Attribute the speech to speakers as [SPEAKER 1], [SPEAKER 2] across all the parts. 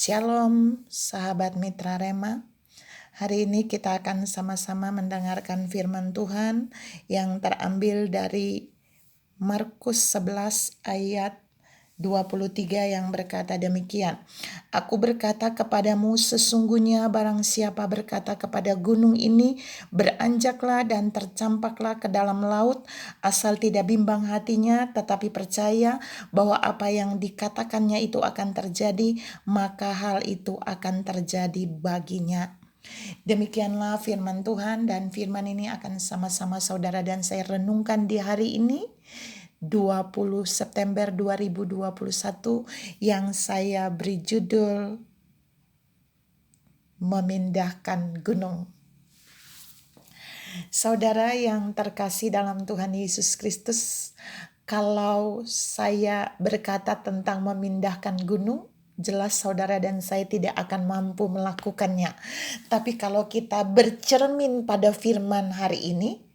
[SPEAKER 1] Shalom sahabat Mitra Rema. Hari ini kita akan sama-sama mendengarkan firman Tuhan yang terambil dari Markus 11 ayat 23 yang berkata demikian. Aku berkata kepadamu, sesungguhnya barang siapa berkata kepada gunung ini, beranjaklah dan tercampaklah ke dalam laut, asal tidak bimbang hatinya, tetapi percaya bahwa apa yang dikatakannya itu akan terjadi, maka hal itu akan terjadi baginya. Demikianlah firman Tuhan, dan firman ini akan sama-sama saudara dan saya renungkan di hari ini 20 September 2021 yang saya beri judul Memindahkan Gunung. Saudara yang terkasih dalam Tuhan Yesus Kristus, kalau saya berkata tentang memindahkan gunung, jelas saudara dan saya tidak akan mampu melakukannya. Tapi kalau kita bercermin pada firman hari ini,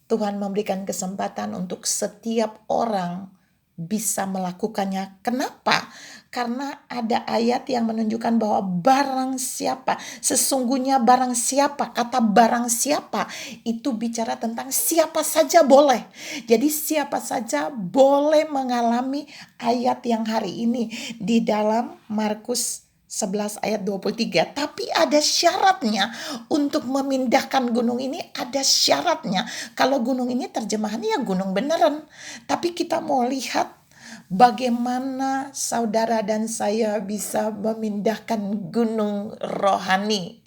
[SPEAKER 1] Tuhan memberikan kesempatan untuk setiap orang bisa melakukannya. Kenapa? Karena ada ayat yang menunjukkan bahwa barang siapa, sesungguhnya barang siapa, kata barang siapa itu bicara tentang siapa saja boleh. Jadi siapa saja boleh mengalami ayat yang hari ini di dalam Markus 11 ayat 23. Tapi ada syaratnya. Untuk memindahkan gunung ini ada syaratnya. Kalau gunung ini terjemahannya ya gunung beneran. Tapi kita mau lihat bagaimana saudara dan saya bisa memindahkan gunung rohani.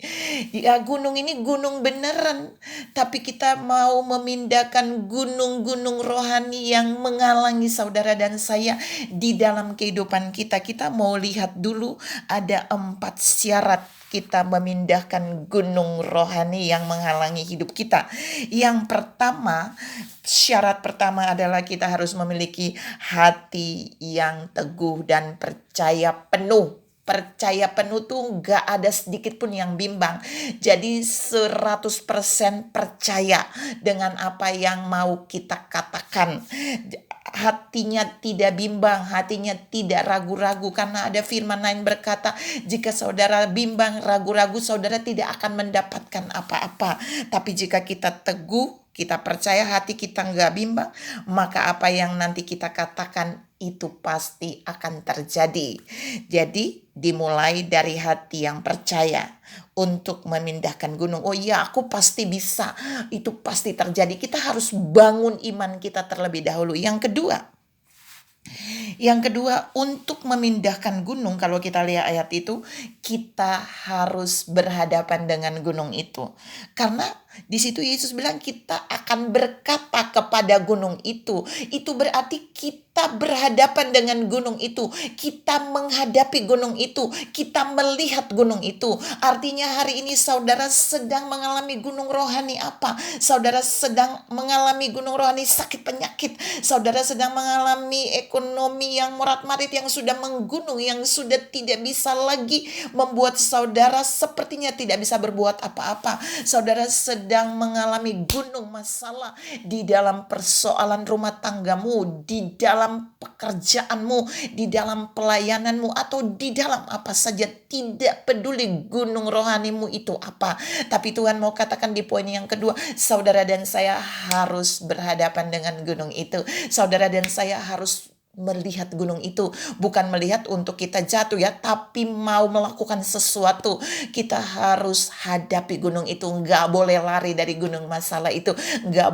[SPEAKER 1] Ya, gunung ini gunung beneran, tapi kita mau memindahkan gunung-gunung rohani yang menghalangi saudara dan saya di dalam kehidupan kita. Kita mau lihat dulu ada 4 syarat kita memindahkan gunung rohani yang menghalangi hidup kita. Yang pertama, syarat pertama adalah kita harus memiliki hati yang teguh dan percaya penuh. Percaya penuh tuh gak ada sedikit pun yang bimbang. Jadi 100% percaya dengan apa yang mau kita katakan. Hatinya tidak bimbang, hatinya tidak ragu-ragu, karena ada firman lain berkata, jika saudara bimbang, ragu-ragu, saudara tidak akan mendapatkan apa-apa. Tapi jika kita teguh, kita percaya, hati kita nggak bimbang, maka apa yang nanti kita katakan itu pasti akan terjadi. Jadi dimulai dari hati yang percaya untuk memindahkan gunung. Oh iya, aku pasti bisa, itu pasti terjadi. Kita harus bangun iman kita terlebih dahulu. Yang kedua, untuk memindahkan gunung, kalau kita lihat ayat itu, kita harus berhadapan dengan gunung itu. Karena di situ Yesus bilang kita akan berkata kepada gunung itu. Itu berarti kita berhadapan dengan gunung itu. Kita menghadapi gunung itu. Kita melihat gunung itu. Artinya hari ini saudara sedang mengalami gunung rohani apa? Saudara sedang mengalami gunung rohani sakit penyakit. Saudara sedang mengalami ekonomi yang morat-marit, yang sudah menggunung, yang sudah tidak bisa lagi membuat saudara sepertinya tidak bisa berbuat apa-apa. Saudara sedang mengalami gunung masalah di dalam persoalan rumah tanggamu, di dalam pekerjaanmu, di dalam pelayananmu, atau di dalam apa saja. Tidak peduli gunung rohanimu itu apa. Tapi Tuhan mau katakan di poin yang kedua, saudara dan saya harus berhadapan dengan gunung itu. Saudara dan saya harus melihat gunung itu, bukan melihat untuk kita jatuh ya, tapi mau melakukan sesuatu. Kita harus hadapi gunung itu. Nggak boleh lari dari gunung masalah itu. Nggak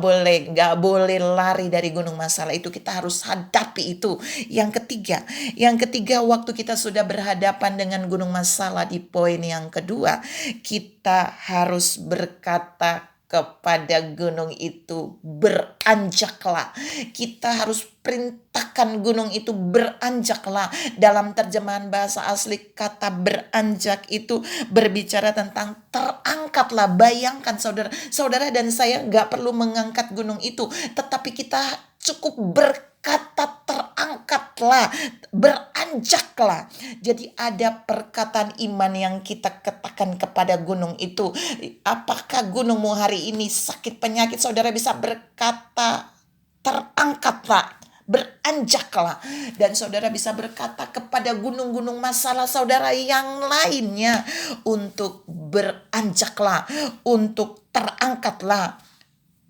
[SPEAKER 1] boleh lari dari gunung masalah itu. Kita harus hadapi itu. Yang ketiga, waktu kita sudah berhadapan dengan gunung masalah, di poin yang kedua, kita harus berkata kepada gunung itu, beranjaklah. Kita harus perintahkan gunung itu beranjaklah. Dalam terjemahan bahasa asli, kata beranjak itu berbicara tentang terangkatlah. Bayangkan saudara dan saya gak perlu mengangkat gunung itu, tetapi kita cukup berkata terangkatlah, beranjaklah. Jadi ada perkataan iman yang kita katakan kepada gunung itu. Apakah gunungmu hari ini sakit penyakit, saudara bisa berkata terangkatlah, beranjaklah. Dan saudara bisa berkata kepada gunung-gunung masalah saudara yang lainnya untuk beranjaklah, untuk terangkatlah,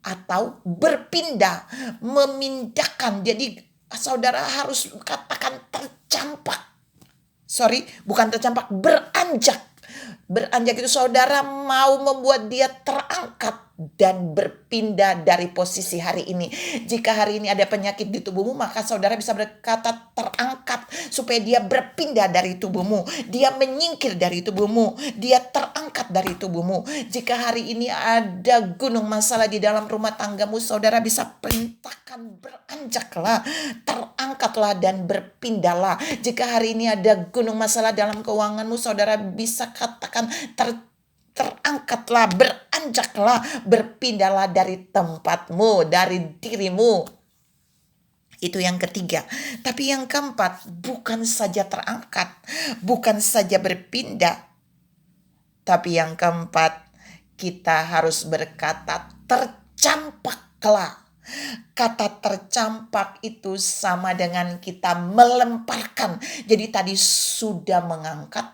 [SPEAKER 1] atau berpindah, memindahkan. Jadi saudara harus katakan tercampak. Bukan tercampak, beranjak. Beranjak itu saudara mau membuat dia terangkat dan berpindah dari posisi hari ini. Jika hari ini ada penyakit di tubuhmu, maka saudara bisa berkata terangkat supaya dia berpindah dari tubuhmu. Dia menyingkir dari tubuhmu. Dia terangkat dari tubuhmu. Jika hari ini ada gunung masalah di dalam rumah tanggamu, saudara bisa perintahkan beranjaklah, terangkatlah dan berpindahlah. Jika hari ini ada gunung masalah dalam keuanganmu, saudara bisa katakan terangkatlah, beranjaklah, berpindahlah dari tempatmu, dari dirimu. Itu yang ketiga. Tapi yang keempat, bukan saja terangkat, bukan saja berpindah, tapi yang keempat, kita harus berkata tercampaklah. Kata tercampak itu sama dengan kita melemparkan. Jadi tadi sudah mengangkat,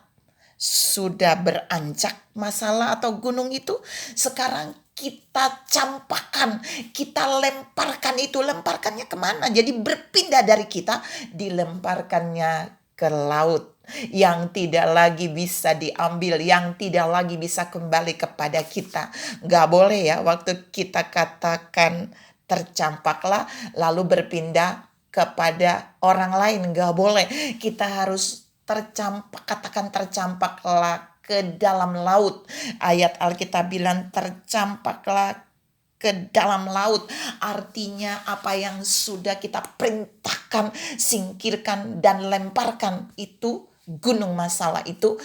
[SPEAKER 1] sudah beranjak masalah atau gunung itu, sekarang kita campakkan, kita lemparkan itu. Lemparkannya kemana? Jadi berpindah dari kita, dilemparkannya ke laut, yang tidak lagi bisa diambil, yang tidak lagi bisa kembali kepada kita. Gak boleh ya waktu kita katakan tercampaklah lalu berpindah kepada orang lain. Gak boleh. Kita harus tercampak, katakan tercampaklah ke dalam laut. Ayat Alkitab bilang tercampaklah ke dalam laut. Artinya apa yang sudah kita perintahkan, singkirkan dan lemparkan itu, gunung masalah itu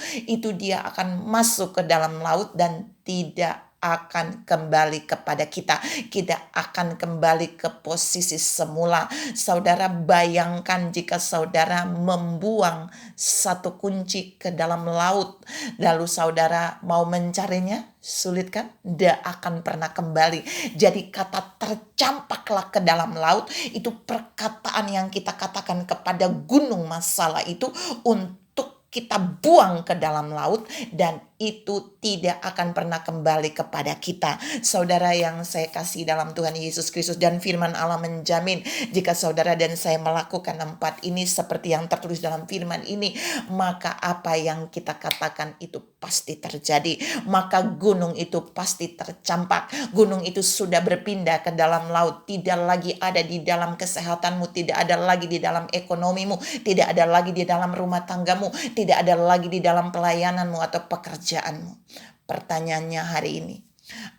[SPEAKER 1] dia akan masuk ke dalam laut dan tidak akan kembali kepada kita. Tidak akan kembali ke posisi semula. Saudara bayangkan jika saudara membuang satu kunci ke dalam laut, lalu saudara mau mencarinya, sulit kan? Tidak akan pernah kembali. Jadi kata tercampaklah ke dalam laut itu perkataan yang kita katakan kepada gunung masalah itu untuk kita buang ke dalam laut, dan itu tidak akan pernah kembali kepada kita. Saudara yang saya kasih dalam Tuhan Yesus Kristus, dan firman Allah menjamin jika saudara dan saya melakukan 4 ini seperti yang tertulis dalam firman ini, maka apa yang kita katakan itu pasti terjadi. Maka gunung itu pasti tercampak. Gunung itu sudah berpindah ke dalam laut, tidak lagi ada di dalam kesehatanmu, tidak ada lagi di dalam ekonomimu, tidak ada lagi di dalam rumah tanggamu, tidak ada lagi di dalam pelayananmu atau pekerjaanmu. Pertanyaannya hari ini,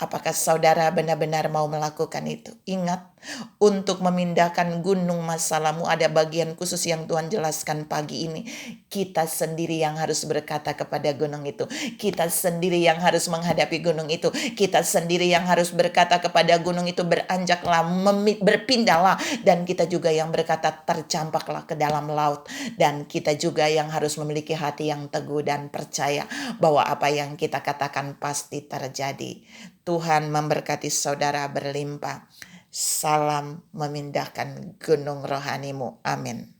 [SPEAKER 1] apakah saudara benar-benar mau melakukan itu? Ingat, untuk memindahkan gunung masalahmu ada bagian khusus yang Tuhan jelaskan pagi ini. Kita sendiri yang harus berkata kepada gunung itu. Kita sendiri yang harus menghadapi gunung itu. Kita sendiri yang harus berkata kepada gunung itu, beranjaklah, berpindahlah. Dan kita juga yang berkata tercampaklah ke dalam laut. Dan kita juga yang harus memiliki hati yang teguh dan percaya bahwa apa yang kita katakan pasti terjadi. Tuhan memberkati saudara berlimpah. Salam memindahkan gunung rohanimu. Amin.